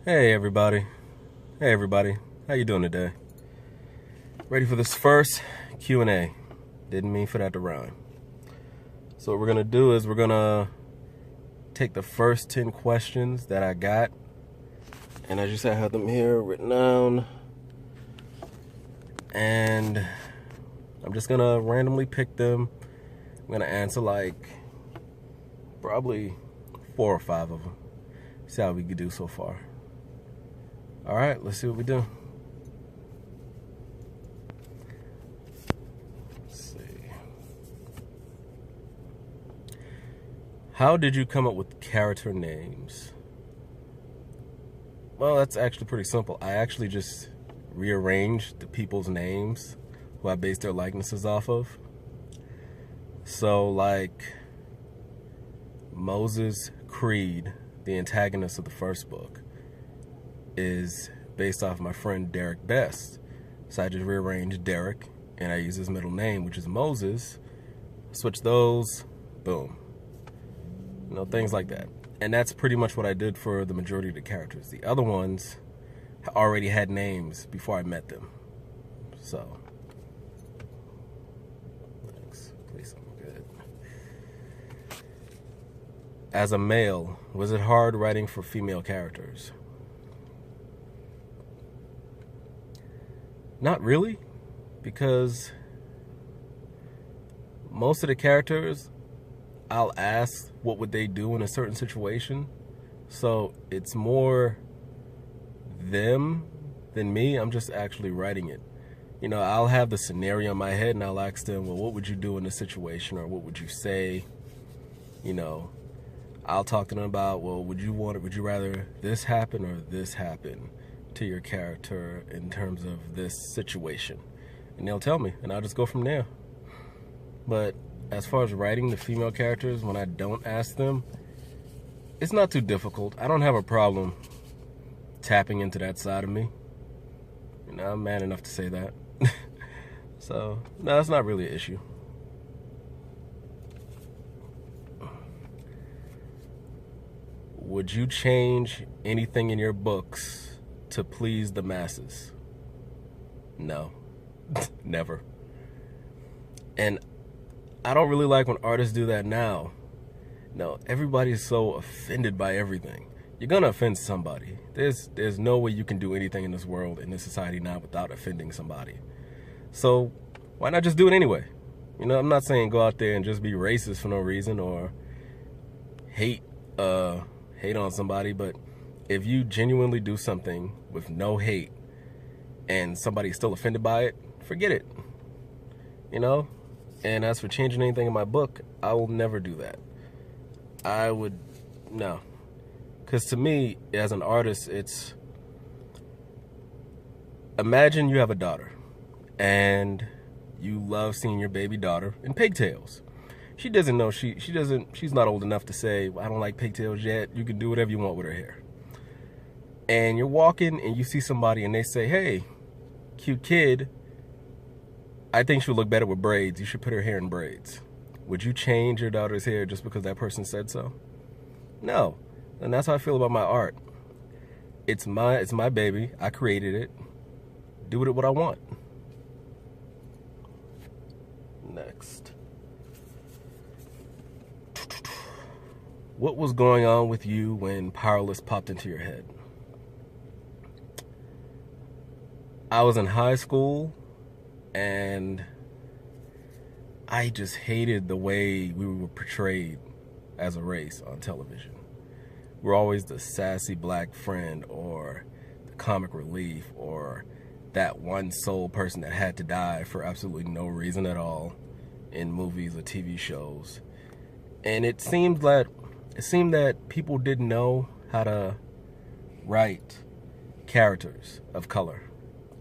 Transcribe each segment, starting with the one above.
Hey everybody. Hey everybody. How you doing today? Ready for this first Q&A. Didn't mean for that to rhyme. So what we're going to do is we're going to take the first 10 questions that I got. And as you said, I have them here written down. And I'm just going to randomly pick them. I'm going to answer like probably 4 or 5 of them. See how we can do so far. All right, let's see what we do. Let's see. How did you come up with character names? Well, that's actually pretty simple. I actually just rearranged the people's names who I based their likenesses off of. So, like Moses Creed, the antagonist of the first book, is based off my friend Derek Best. So I just rearranged Derek and I use his middle name, which is Moses. Switch those, boom. You know, things like that. And that's pretty much what I did for the majority of the characters. The other ones already had names before I met them. So, thanks. Please, I'm good. As a male, was it hard writing for female characters? Not really, because most of the characters, I'll ask what would they do in a certain situation. So it's more them than me. I'm just actually writing it. You know, I'll have the scenario in my head and I'll ask them, well, what would you do in this situation? Or what would you say? You know, I'll talk to them about, well, would you rather this happen or this happen to your character in terms of this situation? And they'll tell me and I'll just go from there. But as far as writing the female characters, when I don't ask them, it's not too difficult. I don't have a problem tapping into that side of me. You know, I'm man enough to say that. So, no, that's not really an issue. Would you change anything in your books to please the masses? No. Never. And I don't really like when artists do that now. No, everybody's so offended by everything. You're gonna offend somebody. There's no way you can do anything in this world, in this society now, without offending somebody. So why not just do it anyway? You know, I'm not saying go out there and just be racist for no reason or hate on somebody, but if you genuinely do something with no hate and somebody's still offended by it, forget it. You know? And as for changing anything in my book, I will never do that. No. Because to me, as an artist, it's, imagine you have a daughter and you love seeing your baby daughter in pigtails. She doesn't know, she's not old enough to say, I don't like pigtails yet. You can do whatever you want with her hair. And you're walking and you see somebody and they say, hey, cute kid, I think she would look better with braids. You should put her hair in braids. Would you change your daughter's hair just because that person said so? No. And that's how I feel about my art. It's my baby. I created it. Do with it what I want. Next. What was going on with you when Powerless popped into your head? I was in high school and I just hated the way we were portrayed as a race on television. We're always the sassy black friend or the comic relief or that one sole person that had to die for absolutely no reason at all in movies or TV shows. And it seemed that people didn't know how to write characters of color.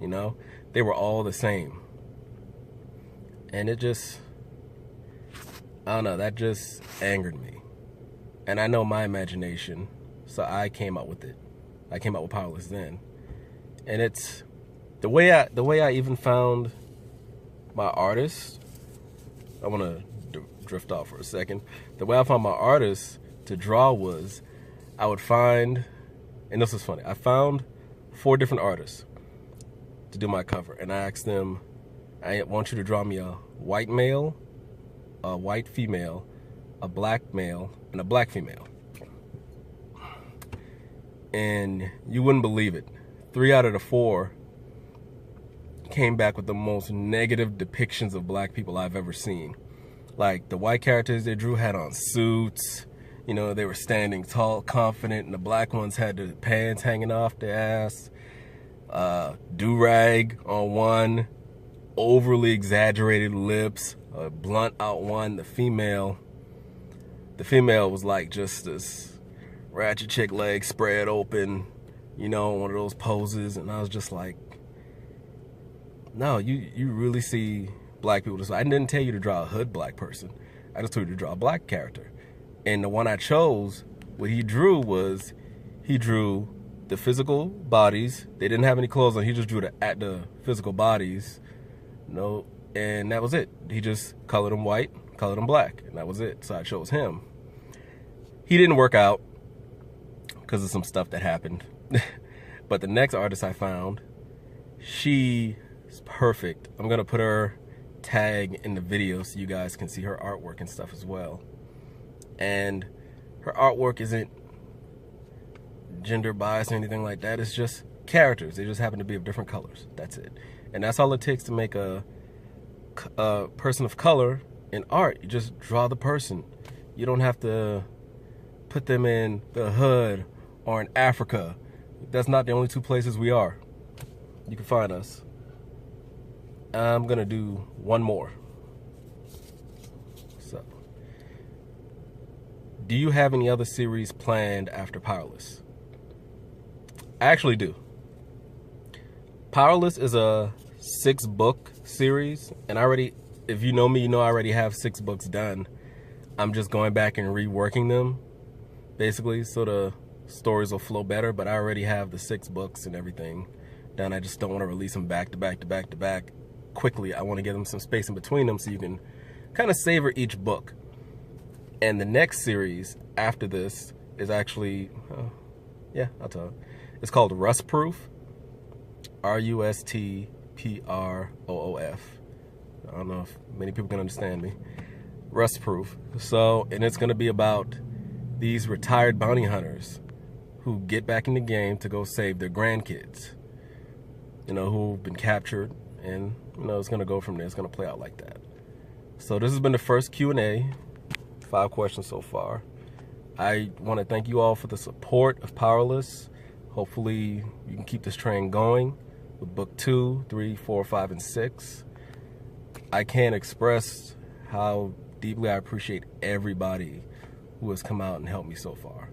You know, they were all the same. And it just, I don't know, that just angered me. And I know my imagination, so I came up with it. I came up with Powerless then. And it's, the way I even found my artist, I want to drift off for a second. The way I found my artist to draw was, I would find and this is funny. I found 4 different artists to do my cover, and I asked them, I want you to draw me a white male, a white female, a black male, and a black female. And you wouldn't believe it. 3 out of the 4 came back with the most negative depictions of black people I've ever seen. Like, the white characters they drew had on suits, you know, they were standing tall, confident, and the black ones had the pants hanging off their ass, do-rag on one, overly exaggerated lips, a blunt out one. The female was like just this ratchet chick leg spread open, you know, one of those poses. And I was just like, no, you really see black people this way. I didn't tell you to draw a hood black person. I just told you to draw a black character. And the one I chose, what he drew was, he drew the physical bodies. They didn't have any clothes on. He just drew the physical bodies. No, and that was it. He just colored them white, colored them black, and that was it. So I chose him. He didn't work out because of some stuff that happened. But the next artist I found, she is perfect. I'm gonna put her tag in the video so you guys can see her artwork and stuff as well. And her artwork isn't gender biased or anything like that. It's just characters. They just happen to be of different colors. That's it. And that's all it takes to make a person of color in art. You just draw the person. You don't have to put them in the hood or in Africa. That's not the only 2 places we are. You can find us. I'm gonna do one more. So, do you have any other series planned after Powerless? I actually do. Powerless is a 6-book series, and if you know me, you know I already have 6 books done. I'm just going back and reworking them, basically, so the stories will flow better, but I already have the 6 books and everything done. I just don't want to release them back to back to back to back quickly. I want to give them some space in between them so you can kind of savor each book. And the next series after this is actually, I'll tell you. It's called Rust Proof. Rustproof. I don't know if many people can understand me. Rust Proof. So, and it's going to be about these retired bounty hunters who get back in the game to go save their grandkids, you know, who've been captured, and, you know, it's going to go from there. It's going to play out like that. So this has been the first Q&A. 5 questions so far. I want to thank you all for the support of Powerless. Hopefully you can keep this train going with book 2, 3, 4, 5, and 6. I can't express how deeply I appreciate everybody who has come out and helped me so far.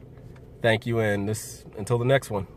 Thank you, and until the next one.